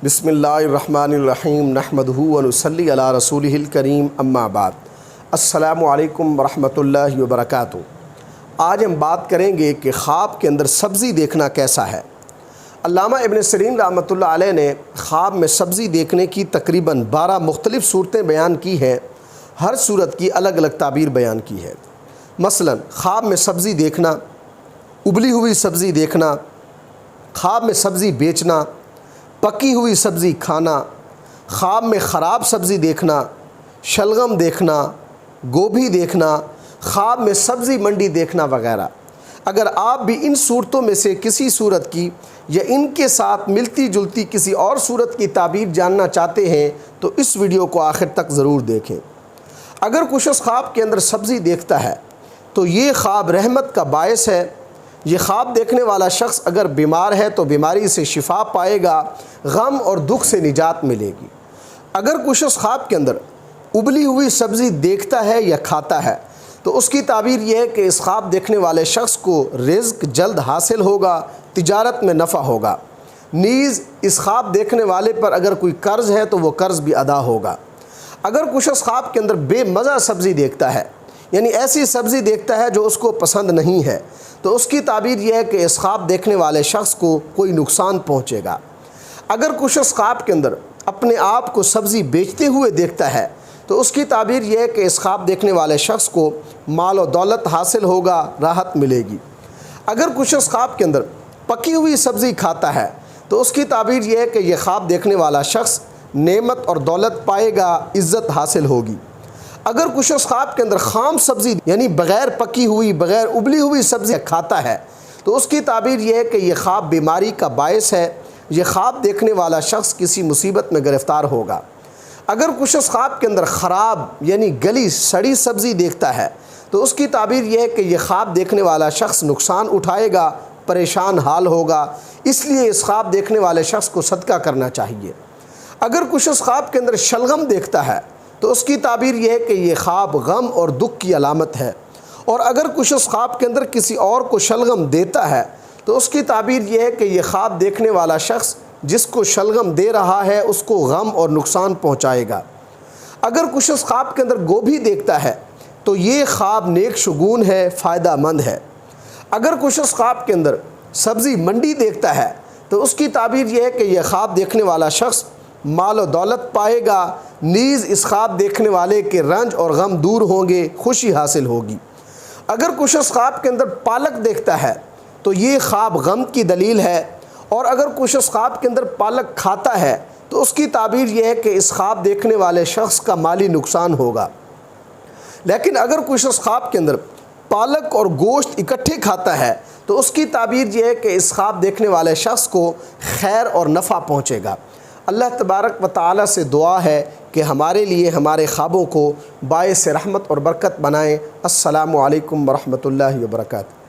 بسم اللہ الرحمن الرحیم نحمدہ و نصلی علی رسولہ الکریم اما بعد۔ السلام علیکم ورحمۃ اللہ وبرکاتہ۔ آج ہم بات کریں گے کہ خواب کے اندر سبزی دیکھنا کیسا ہے۔ علامہ ابن سیرین رحمۃ اللہ علیہ نے خواب میں سبزی دیکھنے کی تقریباً 12 مختلف صورتیں بیان کی ہیں۔ ہر صورت کی الگ الگ تعبیر بیان کی ہے۔ مثلا خواب میں سبزی دیکھنا، ابلی ہوئی سبزی دیکھنا، خواب میں سبزی بیچنا، پکی ہوئی سبزی کھانا، خواب میں خراب سبزی دیکھنا، شلغم دیکھنا، گوبھی دیکھنا، خواب میں سبزی منڈی دیکھنا وغیرہ۔ اگر آپ بھی ان صورتوں میں سے کسی صورت کی یا ان کے ساتھ ملتی جلتی کسی اور صورت کی تعبیر جاننا چاہتے ہیں تو اس ویڈیو کو آخر تک ضرور دیکھیں۔ اگر کچھ شخص خواب کے اندر سبزی دیکھتا ہے تو یہ خواب رحمت کا باعث ہے۔ یہ خواب دیکھنے والا شخص اگر بیمار ہے تو بیماری سے شفا پائے گا، غم اور دکھ سے نجات ملے گی۔ اگر کچھ شخص خواب کے اندر ابلی ہوئی سبزی دیکھتا ہے یا کھاتا ہے تو اس کی تعبیر یہ ہے کہ اس خواب دیکھنے والے شخص کو رزق جلد حاصل ہوگا، تجارت میں نفع ہوگا۔ نیز اس خواب دیکھنے والے پر اگر کوئی قرض ہے تو وہ قرض بھی ادا ہوگا۔ اگر کچھ شخص خواب کے اندر بے مزہ سبزی دیکھتا ہے، یعنی ایسی سبزی دیکھتا ہے جو اس کو پسند نہیں ہے، تو اس کی تعبیر یہ ہے کہ اس خواب دیکھنے والے شخص کو کوئی نقصان پہنچے گا۔ اگر کچھ شخص خواب کے اندر اپنے آپ کو سبزی بیچتے ہوئے دیکھتا ہے تو اس کی تعبیر یہ ہے کہ اس خواب دیکھنے والے شخص کو مال و دولت حاصل ہوگا، راحت ملے گی۔ اگر کچھ شخص خواب کے اندر پکی ہوئی سبزی کھاتا ہے تو اس کی تعبیر یہ ہے کہ یہ خواب دیکھنے والا شخص نعمت اور دولت پائے گا، عزت حاصل ہوگی۔ اگر کچھ شخص خواب کے اندر خام سبزی یعنی بغیر پکی ہوئی، بغیر ابلی ہوئی سبزی کھاتا ہے تو اس کی تعبیر یہ ہے کہ یہ خواب بیماری کا باعث ہے، یہ خواب دیکھنے والا شخص کسی مصیبت میں گرفتار ہوگا۔ اگر کچھ شخص خواب کے اندر خراب یعنی گلی سڑی سبزی دیکھتا ہے تو اس کی تعبیر یہ ہے کہ یہ خواب دیکھنے والا شخص نقصان اٹھائے گا، پریشان حال ہوگا، اس لیے اس خواب دیکھنے والے شخص کو صدقہ کرنا چاہیے۔ اگر کچھ شخص خواب کے اندر شلغم دیکھتا ہے تو اس کی تعبیر یہ ہے کہ یہ خواب غم اور دکھ کی علامت ہے۔ اور اگر کچھ شخص خواب کے اندر کسی اور کو شلغم دیتا ہے تو اس کی تعبیر یہ ہے کہ یہ خواب دیکھنے والا شخص جس کو شلغم دے رہا ہے اس کو غم اور نقصان پہنچائے گا۔ اگر کچھ شخص خواب کے اندر گوبھی دیکھتا ہے تو یہ خواب نیک شگون ہے، فائدہ مند ہے۔ اگر کچھ شخص خواب کے اندر سبزی منڈی دیکھتا ہے تو اس کی تعبیر یہ ہے کہ یہ خواب دیکھنے والا شخص مال و دولت پائے گا، نیز اس خواب دیکھنے والے کے رنج اور غم دور ہوں گے، خوشی حاصل ہوگی۔ اگر کچھ شخص خواب کے اندر پالک دیکھتا ہے تو یہ خواب غم کی دلیل ہے۔ اور اگر کچھ شخص خواب کے اندر پالک کھاتا ہے تو اس کی تعبیر یہ ہے کہ اس خواب دیکھنے والے شخص کا مالی نقصان ہوگا۔ لیکن اگر کچھ شخص خواب کے اندر پالک اور گوشت اکٹھے کھاتا ہے تو اس کی تعبیر یہ ہے کہ اس خواب دیکھنے والے شخص کو خیر اور نفع پہنچے گا۔ اللہ تبارک و تعالی سے دعا ہے کہ ہمارے لیے ہمارے خوابوں کو باعث رحمت اور برکت بنائیں۔ السلام علیکم ورحمۃ اللہ وبرکاتہ۔